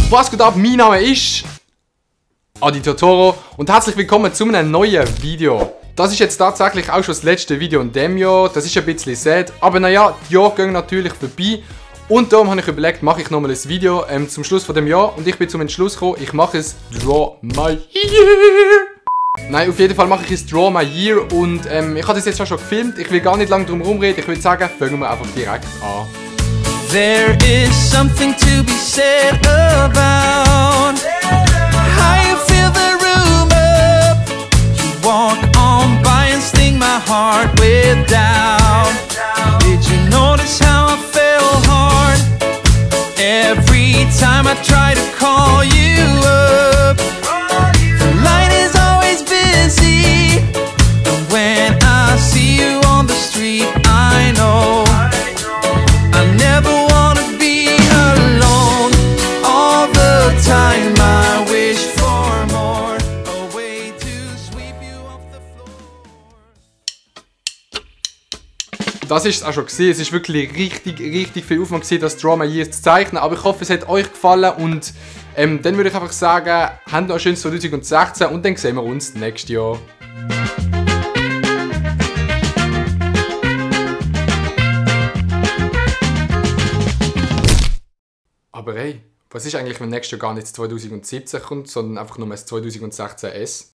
Was geht ab? Mein Name ist Adi Totoro und herzlich willkommen zu einem neuen Video. Das ist jetzt tatsächlich auch schon das letzte Video in diesem Jahr. Das ist ein bisschen sad, aber naja, die Jahre gehen natürlich vorbei. Und darum habe ich überlegt, mache ich nochmal ein Video zum Schluss von dem Jahr. Und ich bin zum Entschluss gekommen, ich mache es Draw My Year. Nein, auf jeden Fall mache ich es Draw My Year. Und ich habe das jetzt schon gefilmt. Ich will gar nicht lange drum herum reden. Ich würde sagen, fangen wir einfach direkt an. There is something to be said about how you fill the room up. You walk on by and sting my heart with doubt. Did you notice how I fell hard every time I try to call you up? The line is always busy, and when I see you on the street, I know I never wanna be alone all the time. I wish for more, a way to sweep you off the floor. Das ist es auch schon gewesen. Es ist wirklich richtig viel Aufwand gewesen, das Draw My Year zu zeichnen. Aber ich hoffe, es hat euch gefallen und dann würde ich einfach sagen, habt noch ein schönes 2016 und dann sehen wir uns nächstes Jahr. Aber hey, was ist eigentlich, wenn nächstes Jahr gar nicht 2017 kommt, sondern einfach nur das 2016 S?